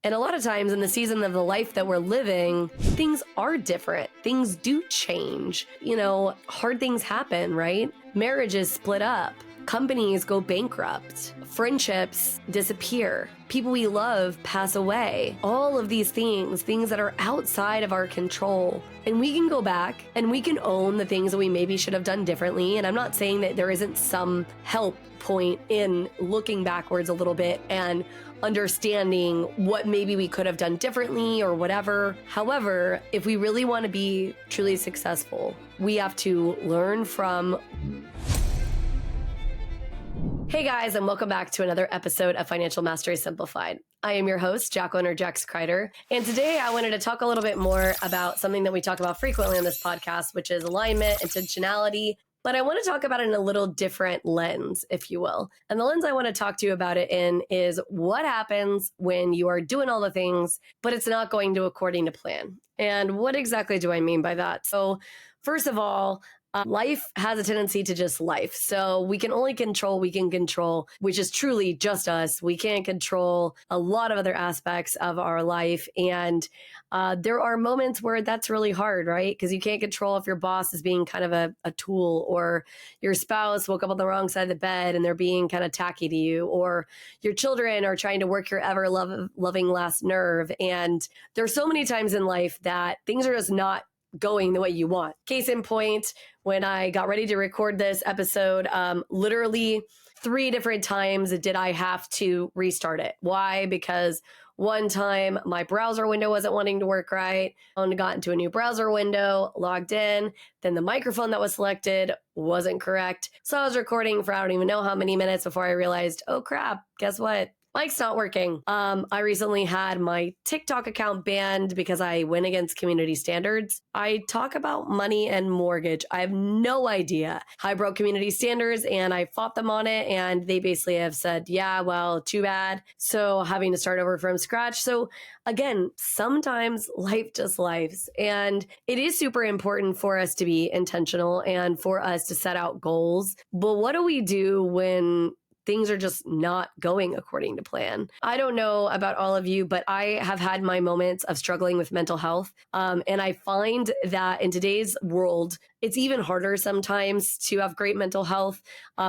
And a lot of times in the season of the life that we're living, things are different. Things do change. Hard things happen, right? Marriages split up. Companies go bankrupt. Friendships disappear. People we love pass away. All of these things that are outside of our control. And we can go back and we can own the things that we maybe should have done differently. And I'm not saying that there isn't some help point in looking backwards a little bit and understanding what maybe we could have done differently or whatever. However, if we really want to be truly successful, we have to learn from. Hey guys, and welcome back to another episode of Financial Mastery Simplified. I am your host, Jax Crider, and today I wanted to talk a little bit more about something that we talk about frequently on this podcast, which is alignment, intentionality, but I want to talk about it in a little different lens, if you will. And the lens I want to talk to you about it in is what happens when you are doing all the things, but it's not going to according to plan. And what exactly do I mean by that? So first of all, life has a tendency to just life. So we can only control, we can control, which is truly just us. We can't control a lot of other aspects of our life. And there are moments where that's really hard, right? Because you can't control if your boss is being kind of a tool, or your spouse woke up on the wrong side of the bed and they're being kind of tacky to you, or your children are trying to work your ever loving last nerve. And there's so many times in life that things are just not going the way you want. Case in point, when I got ready to record this episode, literally 3 different times did I have to restart it. Why? Because one time my browser window wasn't wanting to work right. I got into a new browser window, logged in, then the microphone that was selected wasn't correct. So I was recording for I don't even know how many minutes before I realized, oh crap, guess what? Mic's not working. I recently had my TikTok account banned because I went against community standards. I talk about money and mortgage. I have no idea how I broke community standards, and I fought them on it, and they basically have said, yeah, well, too bad. So having to start over from scratch. So again, sometimes life just lives, and it is super important for us to be intentional and for us to set out goals. But what do we do when things are just not going according to plan? I don't know about all of you, but I have had my moments of struggling with mental health. And I find that in today's world, it's even harder sometimes to have great mental health.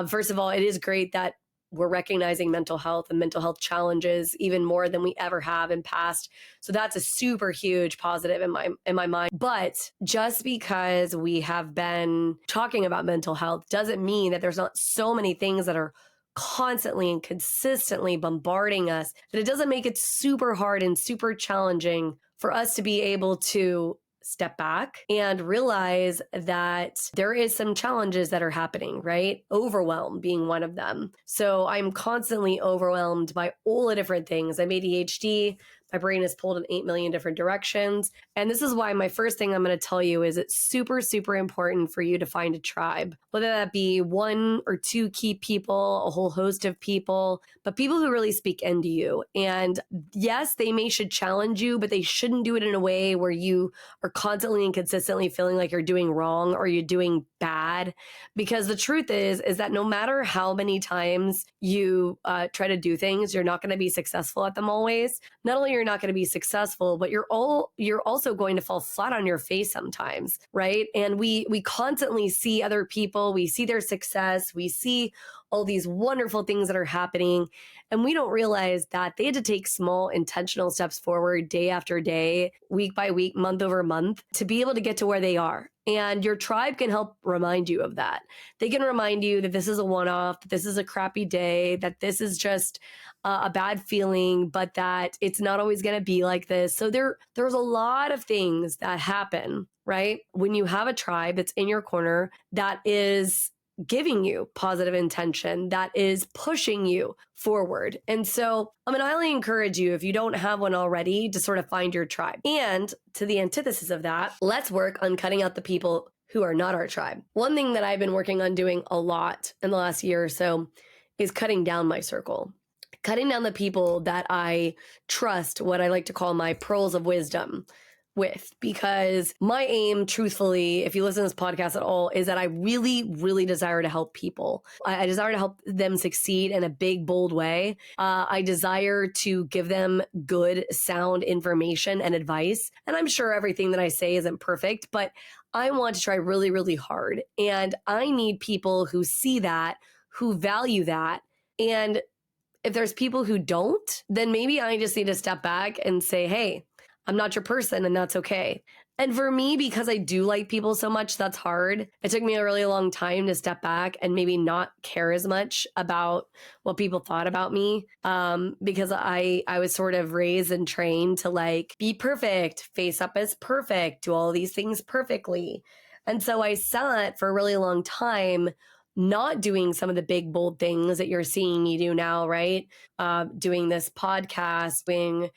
First of all, it is great that we're recognizing mental health and mental health challenges even more than we ever have in past. So that's a super huge positive in my mind. But just because we have been talking about mental health doesn't mean that there's not so many things that are constantly and consistently bombarding us that it doesn't make it super hard and super challenging for us to be able to step back and realize that there is some challenges that are happening, right? Overwhelm being one of them. So I'm constantly overwhelmed by all the different things. I'm ADHD. My brain is pulled in 8 million different directions. And this is why my first thing I'm going to tell you is it's super, super important for you to find a tribe, whether that be 1 or 2 key people, a whole host of people, but people who really speak into you. And yes, they should challenge you, but they shouldn't do it in a way where you are constantly and consistently feeling like you're doing wrong or you're doing bad. Because the truth is that no matter how many times you try to do things, you're not going to be successful at them always. Not only you're not going to be successful, but you're also going to fall flat on your face sometimes, right? And we constantly see other people, we see their success, we see all these wonderful things that are happening, and we don't realize that they had to take small intentional steps forward day after day, week by week, month over month to be able to get to where they are. And your tribe can help remind you of that. They can remind you that this is a one-off, that this is a crappy day, that this is just a bad feeling, but that it's not always going to be like this. So there's a lot of things that happen, right? When you have a tribe that's in your corner that is giving you positive intention, that is pushing you forward. And so I'm going to highly encourage you, if you don't have one already, to sort of find your tribe. And to the antithesis of that, let's work on cutting out the people who are not our tribe. One thing that I've been working on doing a lot in the last year or so is cutting down my circle. Cutting down the people that I trust, what I like to call my pearls of wisdom. with, because my aim, truthfully, if you listen to this podcast at all, is that I really, really desire to help people. I desire to help them succeed in a big, bold way. I desire to give them good, sound information and advice. And I'm sure everything that I say isn't perfect, but I want to try really, really hard. And I need people who see that, who value that. And if there's people who don't, then maybe I just need to step back and say, hey, I'm not your person, and that's okay. And for me, because I do like people so much, that's hard. It took me a really long time to step back and maybe not care as much about what people thought about me, because I was sort of raised and trained to like be perfect, face up as perfect, do all these things perfectly. And so I sat for a really long time not doing some of the big, bold things that you're seeing me do now, right? Doing this podcast, doing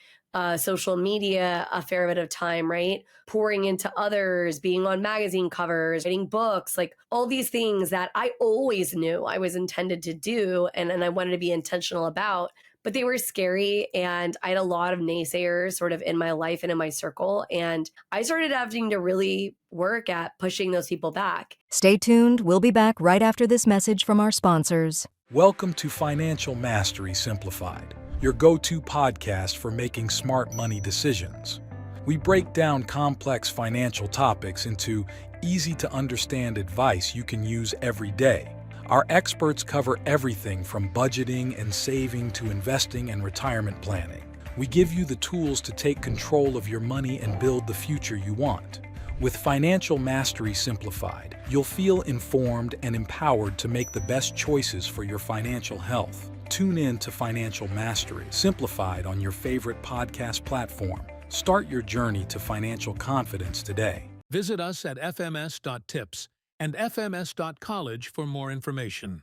social media a fair bit of time, right? Pouring into others, being on magazine covers, writing books, like all these things that I always knew I was intended to do and I wanted to be intentional about, but they were scary. And I had a lot of naysayers sort of in my life and in my circle. And I started having to really work at pushing those people back. Stay tuned. We'll be back right after this message from our sponsors. Welcome to Financial Mastery Simplified, your go-to podcast for making smart money decisions. We break down complex financial topics into easy-to-understand advice you can use every day. Our experts cover everything from budgeting and saving to investing and retirement planning. We give you the tools to take control of your money and build the future you want. With Financial Mastery Simplified, you'll feel informed and empowered to make the best choices for your financial health. Tune in to Financial Mastery Simplified on your favorite podcast platform. Start your journey to financial confidence today. Visit us at fms.tips and fms.college for more information.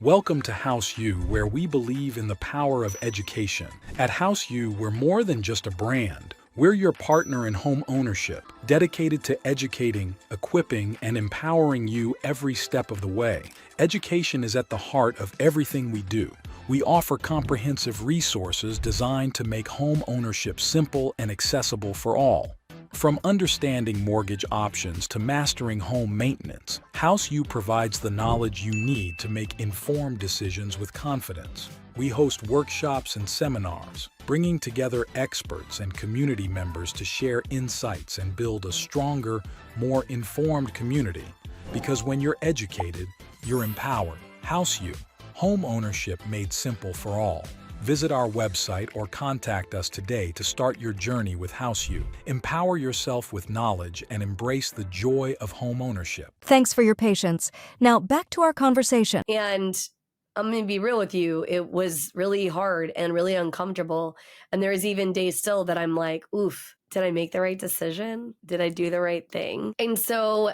Welcome to House U, where we believe in the power of education. At House U, we're more than just a brand. We're your partner in home ownership, dedicated to educating, equipping, and empowering you every step of the way. Education is at the heart of everything we do. We offer comprehensive resources designed to make home ownership simple and accessible for all. From understanding mortgage options to mastering home maintenance, House U provides the knowledge you need to make informed decisions with confidence. We host workshops and seminars, bringing together experts and community members to share insights and build a stronger, more informed community. Because when you're educated, you're empowered. House U, home ownership made simple for all. Visit our website or contact us today to start your journey with House U. Empower yourself with knowledge and embrace the joy of home ownership. Thanks for your patience. Now back to our conversation. And I'm going to be real with you. It was really hard and really uncomfortable. And there's even days still that I'm like, oof, did I make the right decision? Did I do the right thing? And so,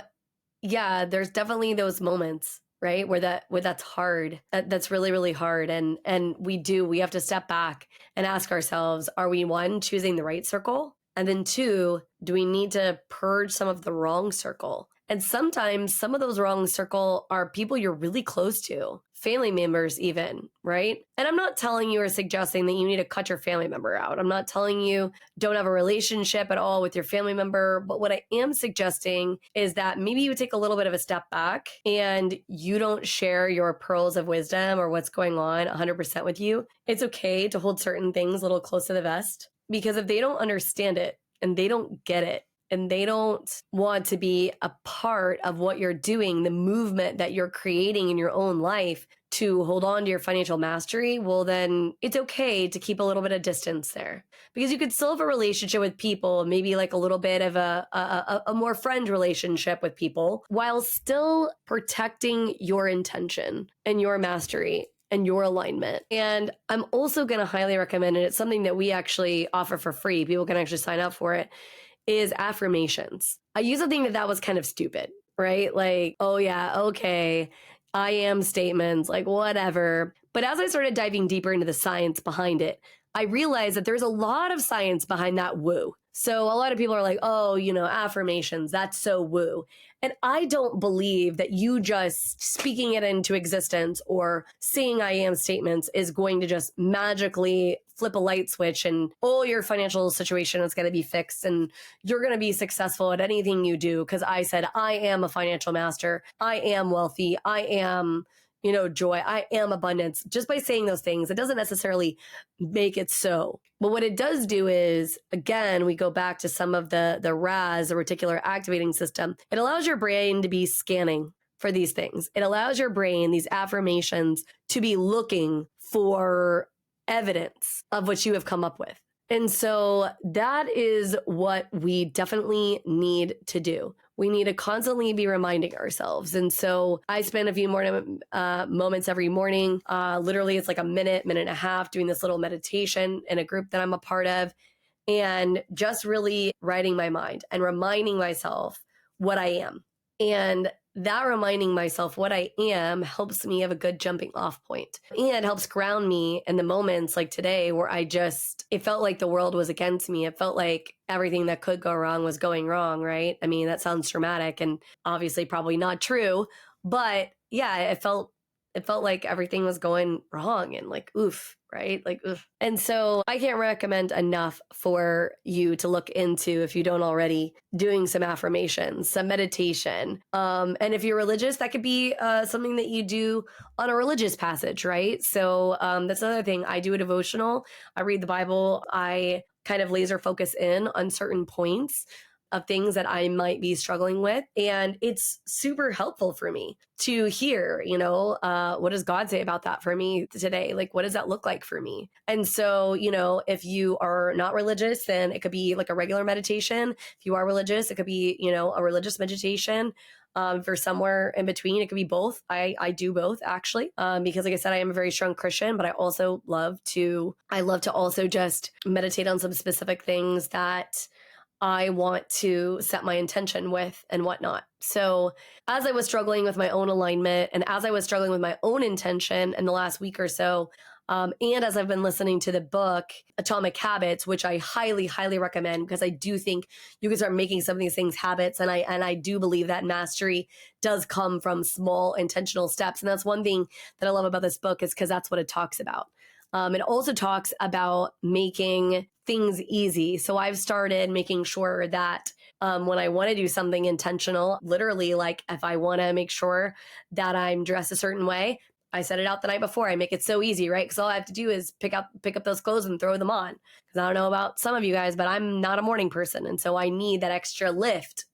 yeah, there's definitely those moments, right? Where that's hard. That's really, really hard. And we have to step back and ask ourselves, are we, one, choosing the right circle? And then two, do we need to purge some of the wrong circle? And sometimes some of those wrong circle are people you're really close to, family members even, right? And I'm not telling you or suggesting that you need to cut your family member out. I'm not telling you don't have a relationship at all with your family member. But what I am suggesting is that maybe you take a little bit of a step back and you don't share your pearls of wisdom or what's going on 100% with you. It's okay to hold certain things a little close to the vest, because if they don't understand it and they don't get it, and they don't want to be a part of what you're doing, the movement that you're creating in your own life to hold on to your financial mastery, well, then it's okay to keep a little bit of distance there, because you could still have a relationship with people, maybe like a little bit of a more friend relationship with people, while still protecting your intention and your mastery and your alignment. And I'm also going to highly recommend, and it's something that we actually offer for free, people can actually sign up for it, is affirmations. I used to think that was kind of stupid, right? Like, oh yeah, okay, I am statements, like whatever. But as I started diving deeper into the science behind it, I realized that there's a lot of science behind that woo. So a lot of people are like, oh, affirmations, that's so woo. And I don't believe that you just speaking it into existence or saying I am statements is going to just magically flip a light switch and all your financial situation is going to be fixed and you're going to be successful at anything you do. Because I said, I am a financial master. I am wealthy. I am joy. I am abundance. Just by saying those things, it doesn't necessarily make it so. But what it does do is, again, we go back to some of the RAS, the reticular activating system. It allows your brain to be scanning for these things. It allows your brain, these affirmations, to be looking for evidence of what you have come up with. And so that is what we definitely need to do. We need to constantly be reminding ourselves. And so I spend a few more moments every morning. Literally, it's like a minute and a half doing this little meditation in a group that I'm a part of, and just really writing my mind and reminding myself what I am. And that reminding myself what I am helps me have a good jumping off point and helps ground me in the moments like today where it felt like the world was against me. It felt like everything that could go wrong was going wrong, right? I mean, that sounds dramatic and obviously probably not true, but yeah, it felt like everything was going wrong and like, oof, right? Like, oof. And so I can't recommend enough for you to look into, if you don't already, doing some affirmations, some meditation. And if you're religious, that could be something that you do on a religious passage, right? So that's another thing. I do a devotional. I read the Bible. I kind of laser focus in on certain points of things that I might be struggling with. And it's super helpful for me to hear, what does God say about that for me today? Like, what does that look like for me? And so, if you are not religious, then it could be like a regular meditation. If you are religious, it could be, a religious meditation. For somewhere in between, it could be both. I do both actually, because like I said, I am a very strong Christian, but I also love to also just meditate on some specific things that I want to set my intention with and whatnot. So as I was struggling with my own alignment and as I was struggling with my own intention in the last week or so, and as I've been listening to the book, Atomic Habits, which I highly, highly recommend because I do think you can start making some of these things habits. And I do believe that mastery does come from small intentional steps. And that's one thing that I love about this book is because that's what it talks about. It also talks about making things easy. So I've started making sure that when I want to do something intentional, literally, like if I want to make sure that I'm dressed a certain way, I set it out the night before. I make it so easy, right? Because all I have to do is pick up those clothes and throw them on. Because I don't know about some of you guys, but I'm not a morning person. And so I need that extra lift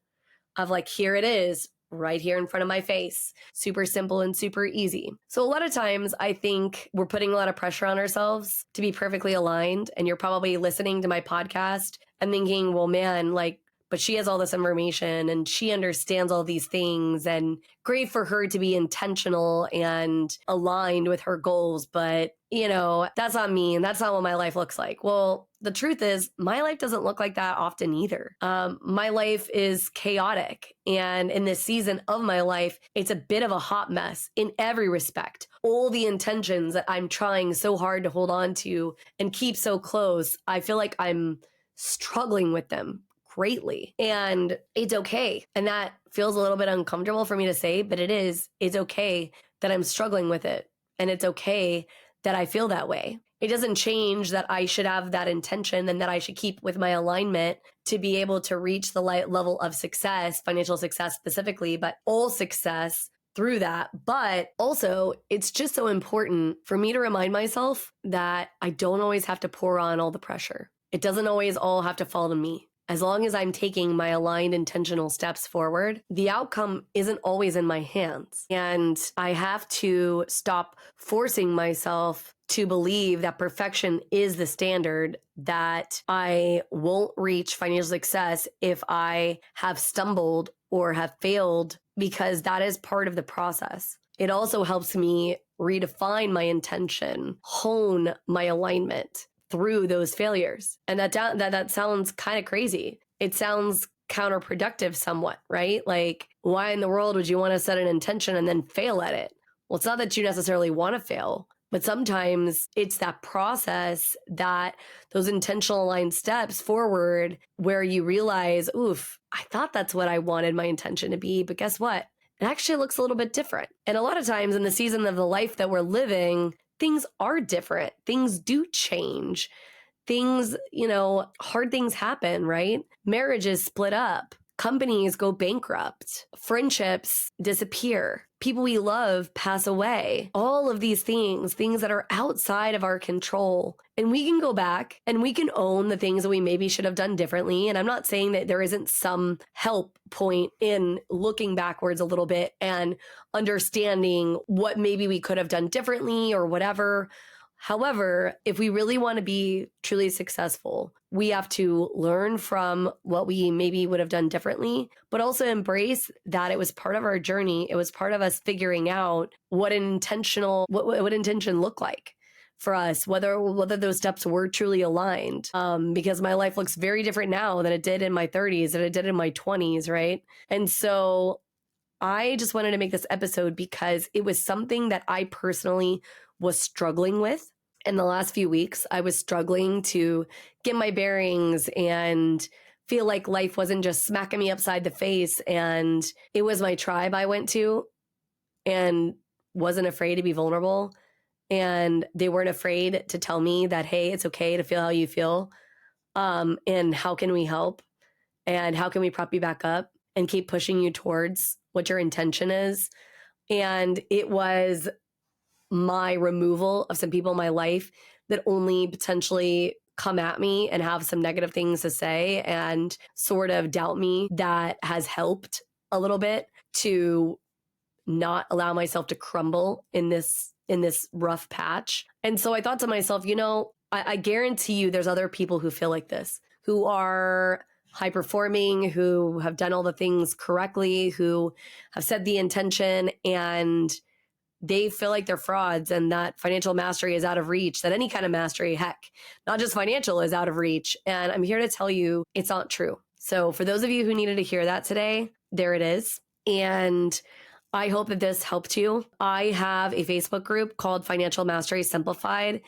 of like, here it is, right here in front of my face. Super simple and super easy. So a lot of times I think we're putting a lot of pressure on ourselves to be perfectly aligned. And you're probably listening to my podcast and thinking, well, man, like, but she has all this information and she understands all these things and great for her to be intentional and aligned with her goals. But, that's not me and that's not what my life looks like. Well, the truth is my life doesn't look like that often either. My life is chaotic. And in this season of my life, it's a bit of a hot mess in every respect. All the intentions that I'm trying so hard to hold on to and keep so close, I feel like I'm struggling with them greatly. And it's okay. And that feels a little bit uncomfortable for me to say, but it's okay that I'm struggling with it. And it's okay that I feel that way. It doesn't change that I should have that intention and that I should keep with my alignment to be able to reach the level of success, financial success specifically, but all success through that. But also, it's just so important for me to remind myself that I don't always have to pour on all the pressure. It doesn't always all have to fall to me. As long as I'm taking my aligned intentional steps forward, the outcome isn't always in my hands. And I have to stop forcing myself to believe that perfection is the standard, that I won't reach financial success if I have stumbled or have failed, because that is part of the process. It also helps me redefine my intention, hone my alignment through those failures. And that sounds kind of crazy. It sounds counterproductive somewhat, right? Like, why in the world would you want to set an intention and then fail at it? Well, it's not that you necessarily want to fail, But sometimes it's that process, that those intentional aligned steps forward where you realize, oof, I thought that's what I wanted my intention to be. But guess what? It actually looks a little bit different. And a lot of times in the season of the life that we're living, things are different. Things do change. Things, hard things happen, right? Marriages split up. Companies go bankrupt. Friendships disappear. People we love pass away. All of these things that are outside of our control. And we can go back and we can own the things that we maybe should have done differently. And I'm not saying that there isn't some help point in looking backwards a little bit and understanding what maybe we could have done differently or whatever. However, if we really want to be truly successful, we have to learn from what we maybe would have done differently, but also embrace that it was part of our journey. It was part of us figuring out what intention looked like for us, whether those steps were truly aligned. Because my life looks very different now than it did in my 30s, than it did in my 20s, right? And so I just wanted to make this episode because it was something that I personally was struggling with. In the last few weeks, I was struggling to get my bearings and feel like life wasn't just smacking me upside the face. And it was my tribe I went to and wasn't afraid to be vulnerable. And they weren't afraid to tell me that, hey, it's okay to feel how you feel. And how can we help? And how can we prop you back up and keep pushing you towards what your intention is? And it was my removal of some people in my life that only potentially come at me and have some negative things to say and sort of doubt me, that has helped a little bit to not allow myself to crumble in this rough patch. And so I thought to myself, I guarantee you there's other people who feel like this, who are high performing, who have done all the things correctly, who have said the intention, and they feel like they're frauds and that financial mastery is out of reach, that any kind of mastery, heck, not just financial, is out of reach. And I'm here to tell you it's not true. So for those of you who needed to hear that today, there it is. And I hope that this helped you. I have a Facebook group called Financial Mastery Simplified,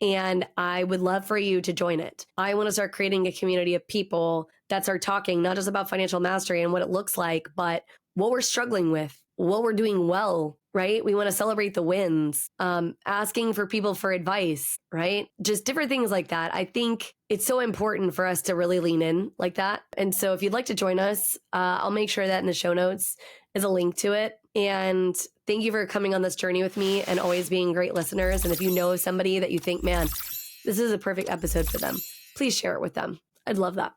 and I would love for you to join it. I want to start creating a community of people that start talking not just about financial mastery and what it looks like, but what we're struggling with, what we're doing well, right? We want to celebrate the wins, asking for people for advice, right? Just different things like that. I think it's so important for us to really lean in like that. And so if you'd like to join us, I'll make sure that in the show notes is a link to it. And thank you for coming on this journey with me and always being great listeners. And if you know of somebody that you think, man, this is a perfect episode for them, please share it with them. I'd love that.